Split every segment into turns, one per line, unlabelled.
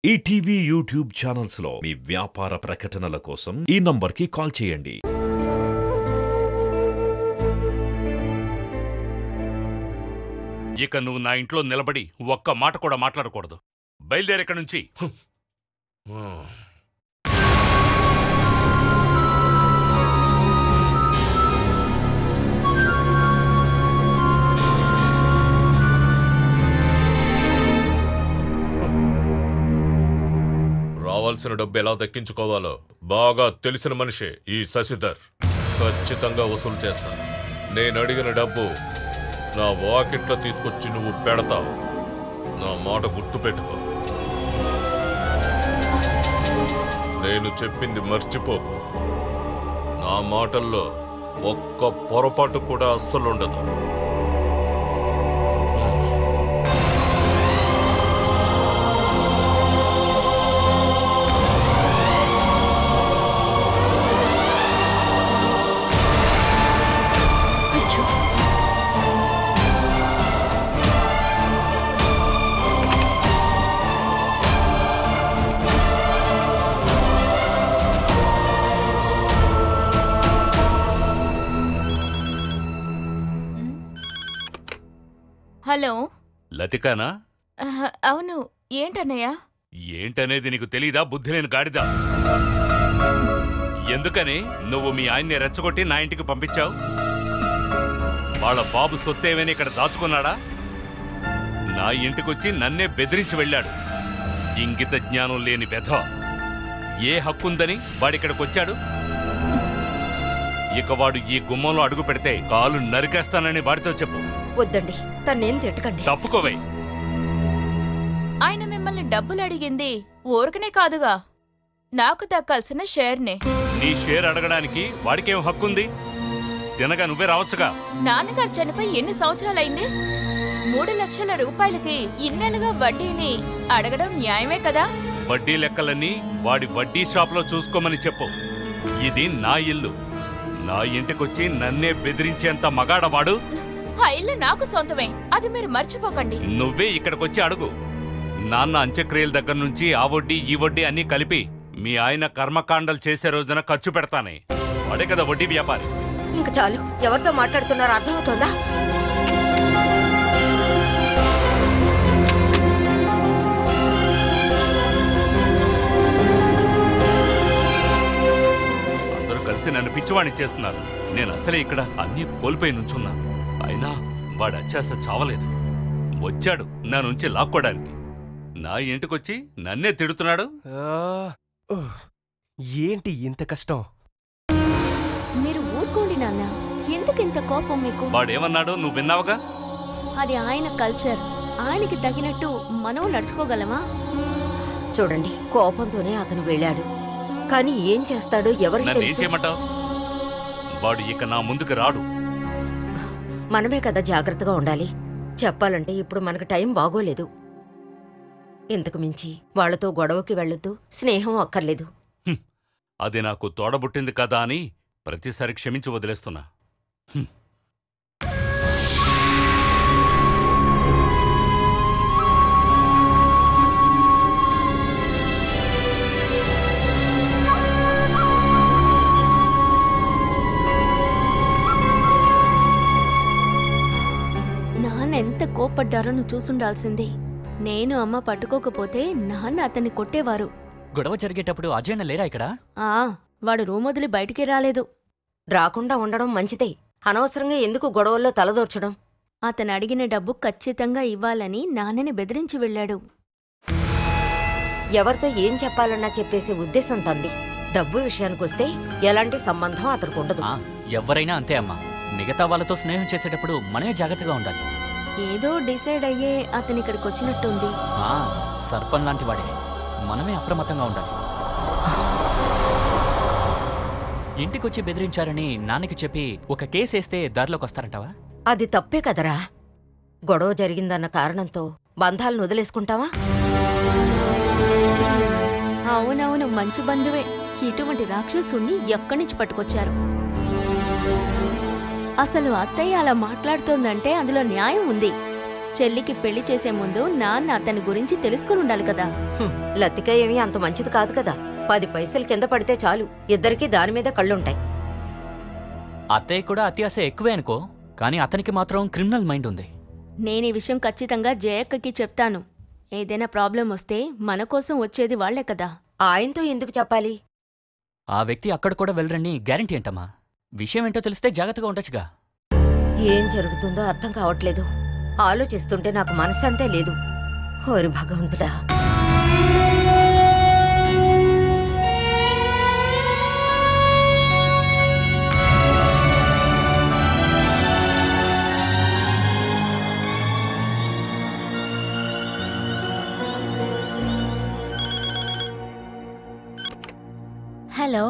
ETV YouTube channels లో మీ వ్యాపార ప్రకటనల కోసం ఈ నంబర్కి కాల్ చేయండి.
ఇక నువ్వు నా ఇంట్లో నిలబడి ఒక్క మాట కూడా మాట్లాడకూడదు. బయలుదేరేక్కడి నుంచి.
రావాల్సిన డబ్బు ఎలా దక్కించుకోవాలో బాగా తెలిసిన మనిషే ఈ శశిధర్. ఖచ్చితంగా వసూలు చేస్తాను. నేను అడిగిన డబ్బు నా వాకిట్లో తీసుకొచ్చి నువ్వు పెడతావు. నా మాట గుర్తుపెట్టుకో. నేను చెప్పింది మర్చిపోకు. నా మాటల్లో ఒక్క పొరపాటు కూడా అస్సలుండదు.
హలో,
లతికానా?
అవును. ఏంటన్నయ్య?
ఏంటనేది నీకు తెలీదా? బుద్ధి లేని గాడిదా. ఎందుకని నువ్వు మీ ఆయన్ని రెచ్చగొట్టి నా ఇంటికి పంపించావు? వాళ్ళ బాబు సొత్తేమని ఇక్కడ దాచుకున్నాడా? నా ఇంటికొచ్చి నన్నే బెదిరించి వెళ్ళాడు. ఇంగిత జ్ఞానం లేని వెధవ. ఏ హక్కుందని వాడిక్కడికొచ్చాడు? ఇక వాడు ఈ గుమ్మంలో అడుగు పెడితే కాలు నరికేస్తానని వాడితో చెప్పు.
వద్దండి, తన్నేం తిట్టకండి.
తప్పుకోవే.
ఆయన మిమ్మల్ని డబ్బులు అడిగింది ఊరకనే కాదుగా, నాకు దక్కాల్సిన షేర్నే.
నీ షేర్ అడగడానికి వాడికేం హక్కుంది? తినగా నువ్వే రావచ్చుగా.
నాన్నగారు చనిపోయి ఎన్ని సంవత్సరాలైంది? 3 లక్షల రూపాయలకి ఇన్నేళ్ళుగా వడ్డీని అడగడం న్యాయమే కదా?
వడ్డీ లెక్కలన్నీ వాడి వడ్డీ షాప్లో చూసుకోమని చెప్పు. ఇది నా ఇల్లు. నా ఇంటికొచ్చి నన్నే బెదిరించేంత మగాడవాడు.
ఆ ఇల్లు నాకు సొంతమే, అది మీరు మర్చిపోకండి.
నువ్వే ఇక్కడికొచ్చి అడుగు. నాన్న అంత్యక్రియల దగ్గర నుంచి ఆ వడ్డీ ఈ వడ్డీ అన్నీ కలిపి మీ ఆయన కర్మకాండలు చేసే రోజున ఖర్చు పెడతానే. వాడే కదా వడ్డీ వ్యాపారి.
ఇంక చాలు, ఎవరితో మాట్లాడుతున్నారో అర్థమవుతోందా?
అందరూ కలిసి నన్ను పిచ్చివాణి చేస్తున్నారు. నేను అసలే ఇక్కడ అన్నీ కోల్పోయి నుంచున్నాను. అయినా వాడు అత్యాస చావలేదు. వచ్చాడు నా నుంచి లాక్కోడానికి. నా ఇంటికొచ్చి నన్నే తిడుతున్నాడు.
ఏంటి ఇంత కష్టం?
మీరు ఊరుకోండి నాన్న, ఎందుకింత కోపం మీకు?
వాడేమన్నాడో నువ్వు విన్నావుగా.
అది ఆయన కల్చర్, ఆయనకి తగినట్టు మనం నడుచుకోగలమా?
చూడండి, కోపంతోనే అతను వెళ్ళాడు. కానీ ఏం చేస్తాడో ఎవరికి
నన్ను ఏం
తెలుసు?
చేయమంటావు? వాడు ఇక నా ముందుకు రాడు.
మనమే కదా జాగ్రత్తగా ఉండాలి. చెప్పాలంటే ఇప్పుడు మనకు టైం బాగోలేదు. ఇంతకు మించి వాళ్లతో గొడవకి వెళ్ళొద్దు, స్నేహం అక్కర్లేదు.
అది నాకు తోడబుట్టింది కదా అని ప్రతిసారి క్షమించి వదిలేస్తున్నా.
నాన్న ఎంత కోపడ్డారో నువ్వు చూసుండాల్సిందే. నేను అమ్మ పట్టుకోకపోతే నాన్న అతన్ని కొట్టేవారు.
గొడవ జరిగేటప్పుడు అజయన్న లేరా ఇక్కడ?
వాడు రూమ్ వదిలి బయటికి రాలేదు.
రాకుండా ఉండడం మంచిదే. అనవసరంగా ఎందుకు గొడవల్లో తలదోర్చడం?
అతను అడిగిన డబ్బు ఖచ్చితంగా ఇవ్వాలని నాన్నని బెదిరించి వెళ్ళాడు.
ఎవరితో ఏం చెప్పాలన్నా చెప్పేసే ఉద్దేశం తంది. డబ్బు విషయానికొస్తే ఎలాంటి సంబంధం అతనికి ఉండదు.
ఎవరైనా అంతే అమ్మా. మిగతా వాళ్ళతో స్నేహం చేసేటప్పుడు మనమే జాగ్రత్తగా ఉండాలి.
ఏదో డిసైడ్ అయ్యే అతని ఇక్కడికి వచ్చినట్టుంది.
సర్పం లాంటి వాడే. మనమే అప్రమత్తంగా ఉండాలి. ఇంటికొచ్చి బెదిరించారని నాన్నకి చెప్పి ఒక కేసేస్తే దారిలోకి వస్తారంటావా?
అది తప్పే కదరా. గొడవ జరిగిందన్న కారణంతో బంధాలను వదిలేసుకుంటావా?
అవునవును, మంచి బంధువే. ఇటువంటి రాక్షసుణ్ణి ఎక్కడి నుంచి పట్టుకొచ్చారు? అసలు అత్తయ్య అలా మాట్లాడుతోందంటే అందులో న్యాయం ఉంది. చెల్లికి పెళ్లి చేసే ముందు నాన్న అతని గురించి తెలుసుకుని ఉండాలి కదా.
లతిక ఏమీ అంత మంచిది కాదు కదా. 10 పైసలు కింద పడితే చాలు, ఇద్దరికీ దాని మీద కళ్ళుంటాయి.
అత్తయ్య కూడా అత్యాశ ఎక్కువే అనుకో, కానీ అతనికి మాత్రం క్రిమినల్ మైండ్ ఉంది.
నేను ఈ విషయం ఖచ్చితంగా జయక్కకి చెప్తాను. ఏదైనా ప్రాబ్లం వస్తే మన కోసం వచ్చేది వాళ్లే కదా.
ఆయనతో ఎందుకు చెప్పాలి?
ఆ వ్యక్తి అక్కడ కూడా వెళ్ళరని గ్యారంటీ ఏంటమ్మా? విషయం ఏంటో తెలిస్తే జాగ్రత్తగా ఉండొచ్చుగా.
ఏం జరుగుతుందో అర్థం కావట్లేదు. ఆలోచిస్తుంటే నాకు మనసంతే లేదు. ఓరి భగవంతుడా.
హలో,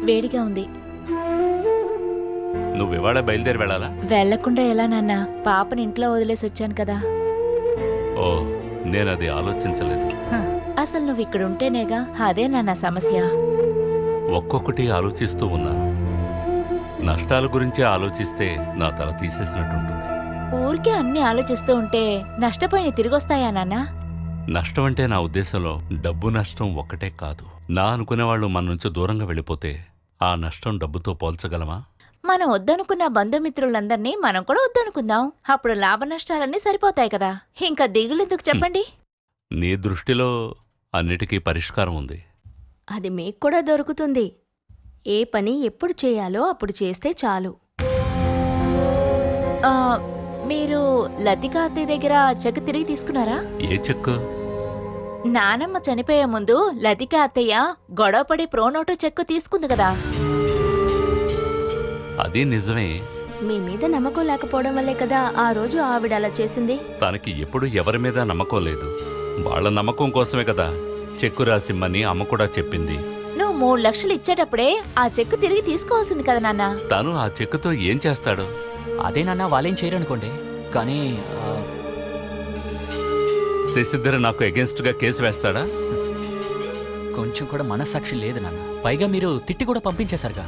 వేడిగా ఉంది.
నువ్వివాళ బయలుదేరి వెళ్ళాలా?
వెళ్లకుండా ఎలా నాన్న? పాపని ఇంట్లో వదిలేసి వచ్చాను కదా.
ఓ, నేనది ఆలోచించలేదు.
అసలు నువ్వు ఇక్కడ ఉంటేనేగా. అదే నాన్న సమస్య.
ఒక్కొక్కటి ఆలోచిస్తూ ఉన్నాను. నష్టాల గురించి ఆలోచిస్తే నా తల తీసేసినట్టుంటుంది.
ఊరికే అన్ని ఆలోచిస్తూ ఉంటే నష్టపోయి తిరిగొస్తాయా నాన్న?
నష్టం అంటే నా ఉద్దేశంలో డబ్బు నష్టం ఒక్కటే కాదు. నా అనుకునేవాళ్ళు మన నుంచి దూరంగా వెళ్ళిపోతే ఆ నష్టం డబ్బుతో పోల్చగలమా?
మనం వద్దనుకున్న బంధుమిత్రులందరినీ మనం కూడా వద్దనుకుందాం. అప్పుడు లాభ నష్టాలన్నీ సరిపోతాయి కదా. ఇంకా దిగులెందుకు చెప్పండి?
నీ దృష్టిలో అన్నిటికీ పరిష్కారం ఉంది.
అది మీకు కూడా దొరుకుతుంది. ఏ పని ఎప్పుడు చేయాలో అప్పుడు చేస్తే చాలు.
మీరు లతిక అత్తయ్య దగ్గర చెక్ తిరిగి తీసుకున్నారా?
ఏ చెక్కు?
నానమ్మ చనిపోయే ముందు లతిక అత్తయ్య గొడవపడి ప్రోనోటో చెక్కు తీసుకుంది కదా.
అది నిజమే.
మీ మీద నమ్మకం లేకపోవడం వల్లే కదా ఆ రోజు ఆవిడ అలా చేసింది.
తనకి ఎప్పుడు ఎవరి మీద నమ్మకం లేదు. వాళ్ళ నమ్మకం కోసమే కదా చెక్కు రాసిమ్మని అమ్మ కూడా చెప్పింది.
నువ్వు 3 లక్షలు ఇచ్చేటప్పుడే ఆ చెక్కు తిరిగి తీసుకోవాల్సింది కదా నాన్న.
తను ఆ చెక్కుతో ఏం చేస్తాడు?
అదే నాన్న, వాళ్ళేం చేయరనుకోండి. కానీ
శశిధర్ నాకు అగేన్స్ట్ గా కేసు వేస్తాడా?
కొంచెం కూడా మనస్సాక్షి లేదు నాన్న. పైగా మీరు తిట్టి కూడా పంపించేశారుగా.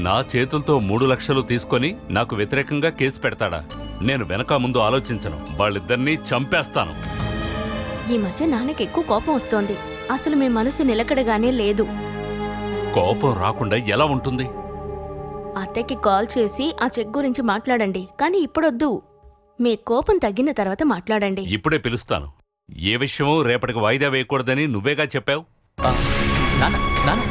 నా చేతులతో 3 లక్షలు తీసుకొని నాకు వ్యతిరేకంగా కేసు పెడతాడా? నేను వెనక ముందు ఆలోచించను. వాళ్ళిద్దరినీ చంపేస్తాను.
ఈ మధ్య నాన్నకి ఎక్కువ కోపం వస్తోంది. అసలు మీ మనసు నిలకడగానే లేదు.
కోపం రాకుండా ఎలా ఉంటుంది?
అత్తయ్యకి కాల్ చేసి ఆ చెక్ గురించి మాట్లాడండి. కానీ ఇప్పుడొద్దు. మీ కోపం తగ్గిన తర్వాత మాట్లాడండి.
ఇప్పుడే పిలుస్తాను. ఏ విషయమో రేపటికి వాయిదా వేయకూడదని నువ్వేగా చెప్పావు.
నాన్న నాన్న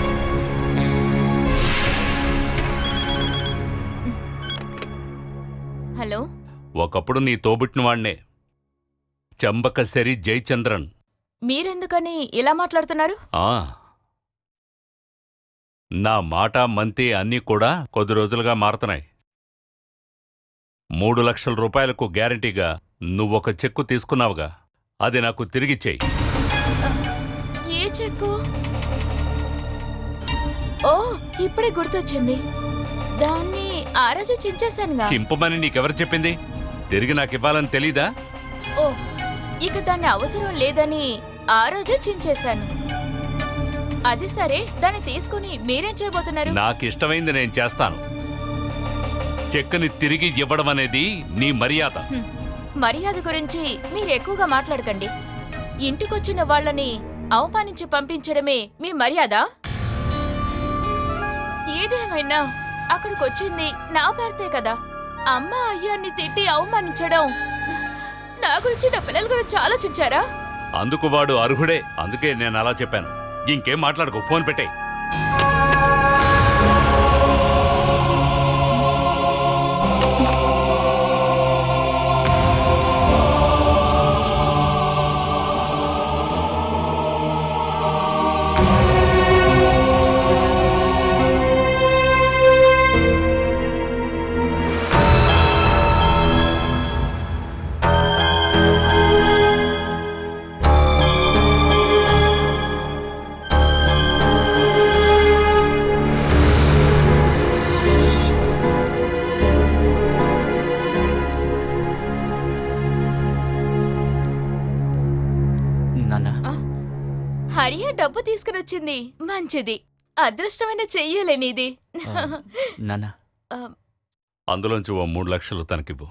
హలో,
ఒకప్పుడు నీ తోబుట్టిన వాణ్ణే, చంబకసరి జయచంద్రన్.
మీరెందుకని ఇలా మాట్లాడుతున్నారు?
నా మాట మంతి అన్నీ కూడా కొద్ది రోజులుగా మారుతున్నాయి. 3 లక్షల రూపాయలకు గ్యారంటీగా నువ్వొక చెక్కు తీసుకున్నావుగా, అది నాకు తిరిగిచ్చేయి.
ఏ చెక్కు? ఓ, ఇప్పుడే గుర్తొచ్చింది. దాన్ని ఆ రోజు చించేశానుగా.
చింపమని నీకెవరు చెప్పింది? తిరిగి నాకివ్వాలని తెలీదా?
ఓ, ఇక దాన్ని అవసరం లేదని ఆ రోజే చించేశాను. అది సరే, దాన్ని తీసుకుని మీరేం చేయబోతున్నారు?
నాకిష్టమైంది నేను చేస్తాను. చెక్కుని తిరిగి ఇవ్వడం అనేది నీ మర్యాద.
మర్యాద గురించి మీరు ఎక్కువగా మాట్లాడకండి. ఇంటికొచ్చిన వాళ్ళని అవమానించి పంపించడమే మీ మర్యాద? ఏదేమైనా అక్కడికొచ్చింది నా భర్తే కదా. అమ్మ అయ్యాన్ని తిట్టి అవమానించడం, నా గురించి నా పిల్లల గురించి ఆలోచించారా?
అందుకు వాడు అర్హుడే. అందుకే నేను అలా చెప్పాను. ఇంకేం మాట్లాడుకో, ఫోన్ పెట్టేయ్.
అరియా డబ్బు తీసుకుని వచ్చింది. మంచిది. అదృష్టమైన చెయ్యలే నీది.
నాన్న
అందులోంచి ఓ 3 లక్షలు తనకివ్వు.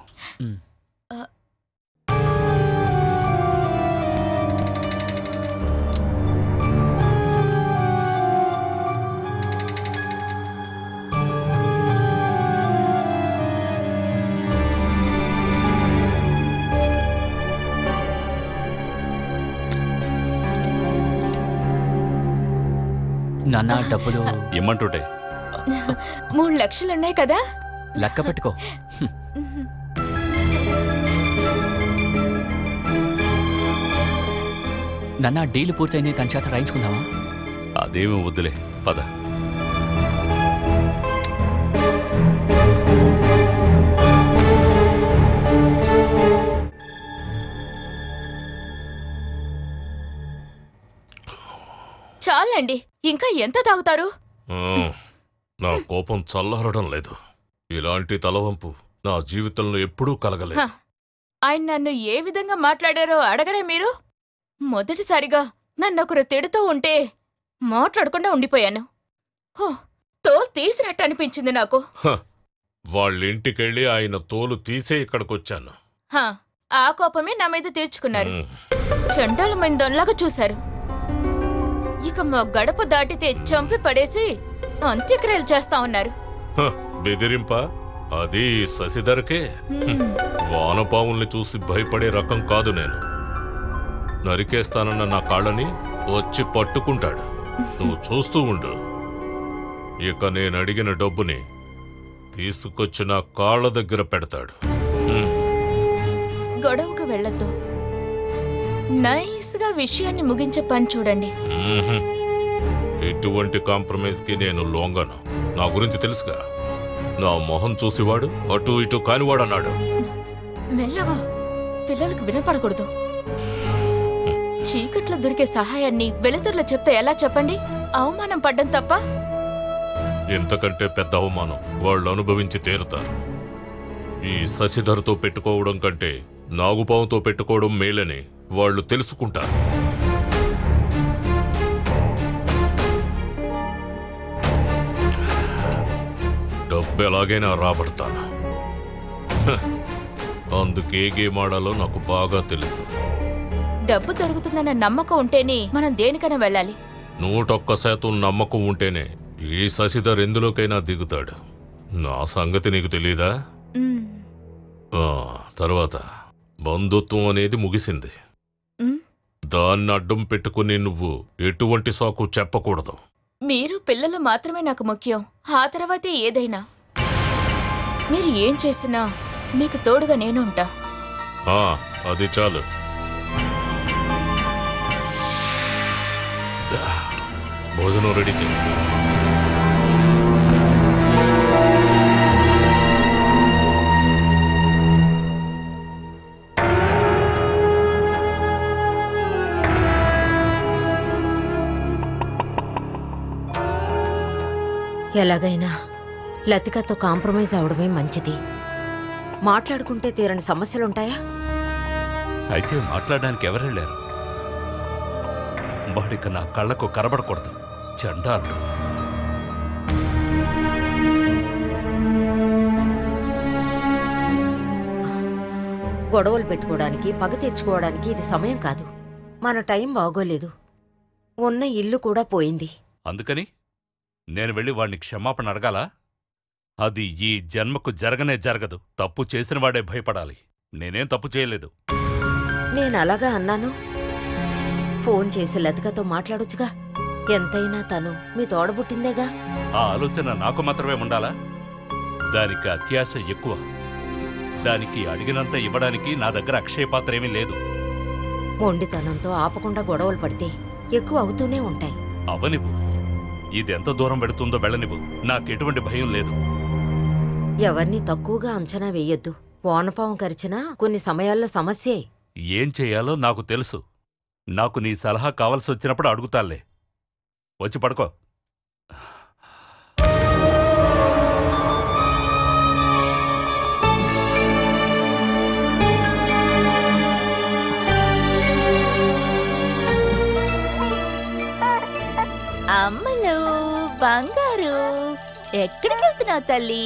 నాన్న డబ్బులు
ఇమ్మంటుంటే
3 లక్షలున్నాయి కదా.
లెక్క పెట్టుకో. నాన్న డీల్ పూర్తయింది, తన చేత రాయించుకుందామా?
అదేమీ వద్దులే, పద.
చాలండి, ఇంకా ఎంత తాగుతారు?
నా కోపం చల్లారడం లేదు. ఇలాంటి తలవంపు నా జీవితంలో ఎప్పుడూ కలగలేదు.
ఆయన నన్ను ఏ విధంగా మాట్లాడారో అడగరే మీరు? మొదటిసారిగా నన్నొకరు తిడుతూ ఉంటే మాట్లాడకుండా ఉండిపోయాను. తోలు తీసినట్టు అనిపించింది నాకు.
వాళ్ళింటికెళ్ళి ఆయన తోలు తీసే ఇక్కడికొచ్చాను.
ఆ కోపమే నా మీద తీర్చుకున్నారు. చండాలమైన దొంలాగా చూశారు. ఇక మా గడప దాటితే చంపి పడేసి అంత్యక్రియలు చేస్తా ఉన్నారు.
బెదిరింప అది శశిధర్కే. వానపావుల్ని చూసి భయపడే రకం కాదు నేను. నరికేస్తానన్న నా కాళ్ళని వచ్చి పట్టుకుంటాడు. నువ్వు చూస్తూ ఉండు. ఇక నేనడిగిన డబ్బుని తీసుకొచ్చి నా కాళ్ళ దగ్గర పెడతాడు.
గొడవకు వెళ్ళొద్దు. నైస్గా విషయాన్ని ముగించే పని చూడండి.
ఎటువంటి కాంప్రమైజ్ కి నేను లొంగను. నా గురించి తెలుసుగా. నా మొహం చూసివాడు అటు ఇటు కానివాడన్నాడు.
మెల్లగా, పిల్లలకు వినపడకూడదు. చీకట్లో దొరికే సహాయాన్ని వెలుతురులో చెప్తే ఎలా చెప్పండి? అవమానం పడ్డం తప్ప.
ఎంతకంటే పెద్ద అవమానం వాళ్ళు అనుభవించి తీరుతారు. ఈ శశిధర్తో పెట్టుకోవడం కంటే నాగుపాముతో పెట్టుకోవడం మేలని వాళ్ళు తెలుసుకుంటారు. డబ్బు ఎలాగైనా రాబడతాను. అందుకే గేమాడాలో నాకు బాగా తెలుసు.
డబ్బు దొరుకుతుందన్న నమ్మకం ఉంటేనే మనం దేనికైనా వెళ్ళాలి.
100% నమ్మకం ఉంటేనే ఈ శశిధర్ ఎందులోకైనా దిగుతాడు. నా సంగతి నీకు తెలీదా? తర్వాత బంధుత్వం అనేది ముగిసింది. దాన్ని అడ్డం పెట్టుకుని నువ్వు ఎటువంటి సాకు చెప్పకూడదు.
మీరు పిల్లలు మాత్రమే నాకు ముఖ్యం. ఆ తర్వాతే ఏదైనా. మీరు ఏం చేసినా మీకు తోడుగా నేను ఉంటా.
అది చాలు. భోజనం రెడీ చేయి.
ఎలాగైనా లతికతో కాంప్రమైజ్ అవడమే మంచిది. మాట్లాడుకుంటే తీరని సమస్యలుంటాయా?
అయితే మాట్లాడడానికి ఎవరెళ్ళారు? వాడిక నా కళ్ళకు కనబడకూడదు. చండాలుడు.
గొడవలు పెట్టుకోవడానికి, పగ తీర్చుకోవడానికి ఇది సమయం కాదు. మన టైం బాగోలేదు. ఉన్న ఇల్లు కూడా పోయింది.
అందుకని నేను వెళ్ళి వాడిని క్షమాపణ అడగాలా? అది ఈ జన్మకు జరగనే జరగదు. తప్పు చేసిన వాడే భయపడాలి. నేనేం తప్పు చేయలేదు.
నేనలాగా అన్నాను. ఫోన్ చేసి లతికతో మాట్లాడొచ్చుగా. ఎంతైనా తను మీ తోడబుట్టిందేగా.
ఆ ఆలోచన నాకు మాత్రమే ఉండాలా? దానికి అత్యాశ ఎక్కువ. దానికి అడిగినంత ఇవ్వడానికి నా దగ్గర అక్షయపాత్రేమీ లేదు.
మొండితనంతో ఆపకుండా గొడవలు పడితే ఎక్కువ అవుతూనే ఉంటాయి.
అవనివ్వు. ఇదెంత దూరం పెడుతుందో వెళ్ళనివ్వు. నాకెటువంటి భయం లేదు.
ఎవరిని తక్కువగా అంచనా వేయొద్దు. వానపావం కరిచినా కొన్ని సమయాల్లో సమస్యే.
ఏం చెయ్యాలో నాకు తెలుసు. నాకు నీ సలహా కావలసి వచ్చినప్పుడు అడుగుతాలే. వచ్చి పడుకో.
బంగారు ఎక్కడికి వెళ్తున్నావు తల్లి?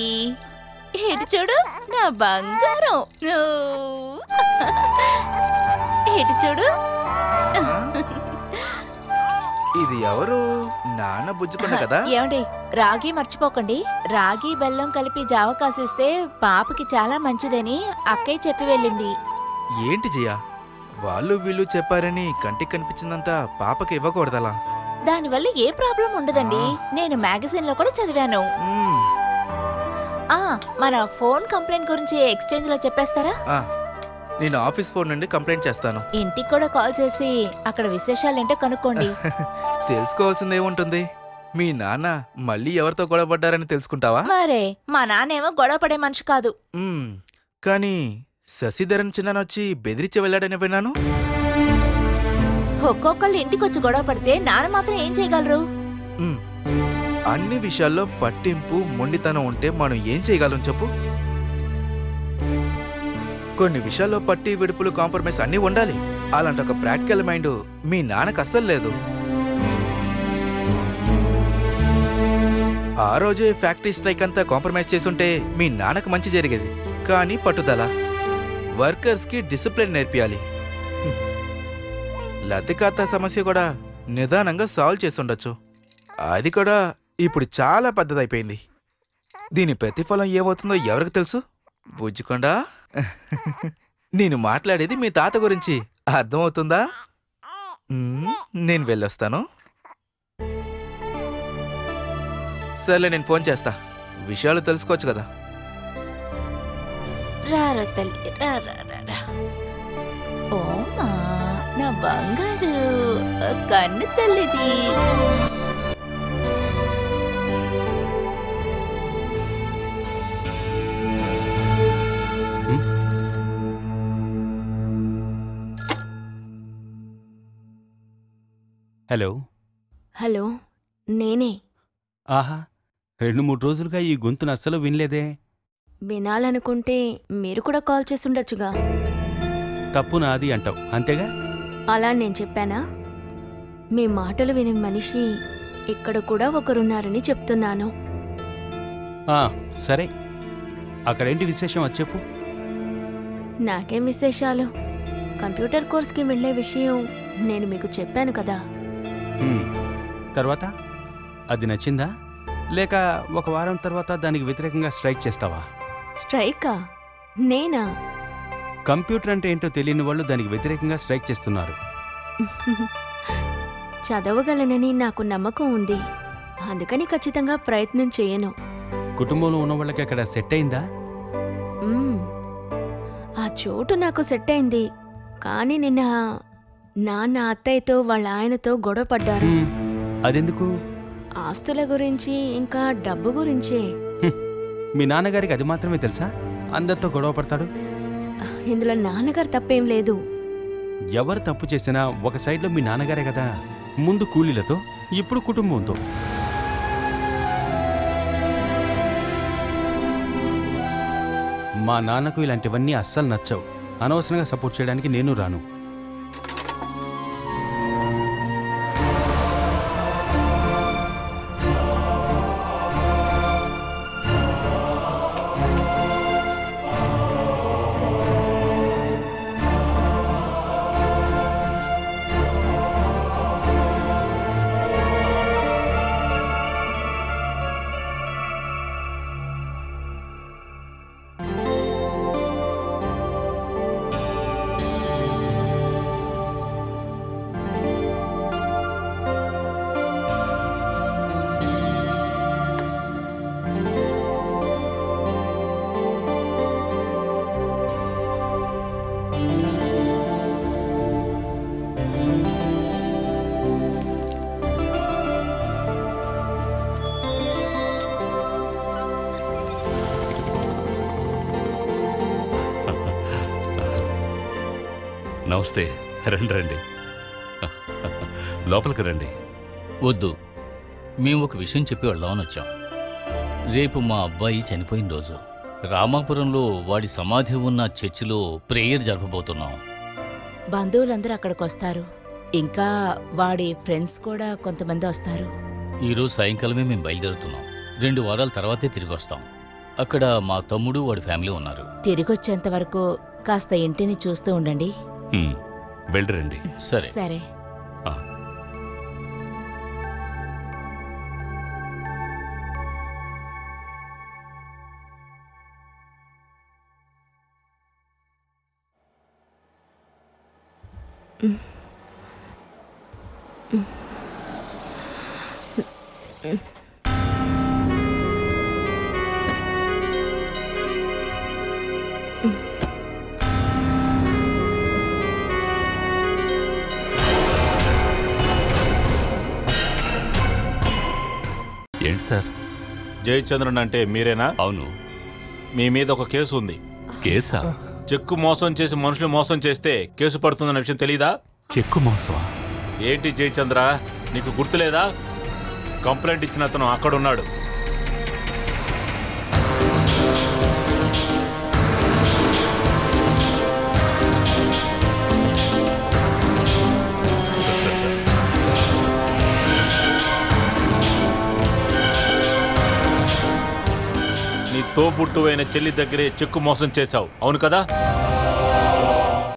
ఇటు చూడు నా బంగారం. ఇటు చూడు.
ఇది ఎవరు? నాన్న బుజ్జుకున్న కదా.
ఏమండి, రాగి మర్చిపోకండి. రాగి బెల్లం కలిపి జావ కాసిస్తే పాపకి చాలా మంచిదని అక్కయ్య చెప్పి వెళ్ళింది.
ఏంటి జియా, వాళ్ళు వీళ్ళు చెప్పారని కంటికి కనిపించిందంతా పాపకి ఇవ్వకూడదలా?
దానివల్ల ఏ ప్రాబ్లం ఉండదండి. నేను మ్యాగజైన్ లో కూడా చదివాను. మన ఫోన్ కంప్లైంట్ గురించి ఎక్స్చేంజ్ లో చెప్పేస్తారా?
నేను ఆఫీస్ ఫోన్ నుండి కంప్లైంట్ చేస్తాను.
ఇంటికి కూడా కాల్ చేసి అక్కడ విశేషాలేంటో కనుక్కోండి.
తెలుసుకోవాల్సింది ఏముంటుంది? మీ నాన్న మళ్ళీ ఎవరితో గొడవపడ్డారని తెలుసుకుంటావా?
మరే మా నాన్నేమో గొడవ పడే మనిషి కాదు.
కానీ శశిధరన్ చిన్ననొచ్చి బెదిరించి వెళ్ళాడని విన్నాను.
ఒక్కొక్కళ్ళు ఇంటికొచ్చి గొడవ పడితే నాన్న మాత్రం ఏం చేయగలరు?
అన్ని విషయాల్లో పట్టింపు మొండితనం ఉంటే మనం ఏం చేయగలం చెప్పు? కొన్ని విషయాల్లో పట్టి విడుపులు కాంప్రమైజ్ అన్నీ ఉండాలి. అలాంటి ఒక ప్రాక్టికల్ మైండ్ మీ నాన్నకు అస్సలు లేదు. ఆ రోజే ఫ్యాక్టరీ స్ట్రైక్ అంతా కాంప్రమైజ్ చేసుంటే మీ నాన్నకు మంచి జరిగేది. కానీ పట్టుదల, వర్కర్స్ కి డిసిప్లిన్ నేర్పియాలి. లద్దె ఖాతా సమస్య కూడా నిదానంగా సాల్వ్ చేసుండొచ్చు. అది కూడా ఇప్పుడు చాలా పెద్దదైపోయింది. దీని ప్రతిఫలం ఏమవుతుందో ఎవరికి తెలుసు? బుజ్జుకొండా, నేను మాట్లాడేది మీ తాత గురించి అర్థమవుతుందా? నేను వెళ్ళొస్తాను. సర్లే, నేను ఫోన్ చేస్తా. విషయాలు తెలుసుకోవచ్చు కదా.
రారా తల్లి, రా. ఓమా నా బంగారు కన్ను తల్లిది.
హలో.
హలో, నేనే.
ఆహా, 2-3 రోజులుగా ఈ గొంతును అస్సలు వినలేదే.
వినాలనుకుంటే మీరు కూడా కాల్ చేసుండొచ్చుగా.
తప్పు నాది అంటావు అంతేగా?
అలా నేను చెప్పానా? మీ మాటలు వినే మనిషి ఇక్కడ కూడా ఒకరున్నారని చెప్తున్నాను.
సరే, అక్కడేంటి విశేషం అది చెప్పు.
నాకేం విశేషాలు? కంప్యూటర్ కోర్స్కి వెళ్ళే విషయం నేను మీకు చెప్పాను కదా.
తర్వాత అది నచ్చిందా, లేక ఒక వారం తర్వాత దానికి వ్యతిరేకంగా స్ట్రైక్ చేస్తావా?
స్ట్రైకా? నేనా?
కంప్యూటర్ అంటే ఏంటో తెలియని వాళ్ళు దానికి వ్యతిరేకంగా స్ట్రైక్ చేస్తున్నారు.
చదవగలనని నాకు నమ్మకం ఉంది, అందుకని ఖచ్చితంగా ప్రయత్నం చేయను.
కుటుంబంలో ఉన్న వాళ్ళకి అక్కడ సెట్ అయిందా?
ఆ చోటు నాకు సెట్ అయింది, కానీ నిన్న నాన్న అత్తయ్యతో వాళ్ళ ఆయనతో గొడవ పడ్డారు.
అదెందుకు?
ఆస్తుల గురించి, ఇంకా డబ్బు గురించే.
మీ నాన్నగారికి అది మాత్రమే తెలుసా అందరితో గొడవ పడతాడు?
ఇందులో నాన్నగారు తప్పేం లేదు.
ఎవరు తప్పు చేసినా ఒక సైడ్లో మీ నాన్నగారే కదా. ముందు కూలీలతో, ఇప్పుడు కుటుంబంతో. మా నాన్నకు ఇలాంటివన్నీ అస్సలు నచ్చవు. అనవసరంగా సపోర్ట్ చేయడానికి నేను రాను.
నమస్తే. రండి, లోపలికి రండి.
వద్దు, మేము ఒక విషయం చెప్పి వెళ్దామని వచ్చాం. రేపు మా అబ్బాయి చనిపోయిన రోజు. రామాపురంలో వాడి సమాధి ఉన్న చర్చిలో ప్రేయర్ జరపబోతున్నాం.
బంధువులందరూ అక్కడికి వస్తారు. ఇంకా వాడి ఫ్రెండ్స్ కూడా కొంతమంది వస్తారు.
ఈరోజు సాయంకాలమే మేము బయలుదేరుతున్నాం. 2 వారాల తర్వాతే తిరిగి వస్తాం. అక్కడ మా తమ్ముడు వాడి ఫ్యామిలీ ఉన్నారు.
తిరిగొచ్చేంత వరకు కాస్త ఇంటిని చూస్తూ ఉండండి.
వెళ్ళరండి.
సరే
సరే.
ఏంటి సార్?
జయచంద్రన్ అంటే మీరేనా?
అవును.
మీ మీద ఒక కేసు ఉంది.
కేసా?
చెక్కు మోసం చేసి మనుషులు మోసం చేస్తే కేసు పడుతుందన్న విషయం తెలీదా?
చెక్కు మోసమా?
ఏంటి జయచంద్ర, నీకు గుర్తులేదా? కంప్లైంట్ ఇచ్చిన అతను అక్కడున్నాడు. నీ తోబుట్టువైన చెల్లి దగ్గరే చెక్కు మోసం చేశావు, అవును కదా?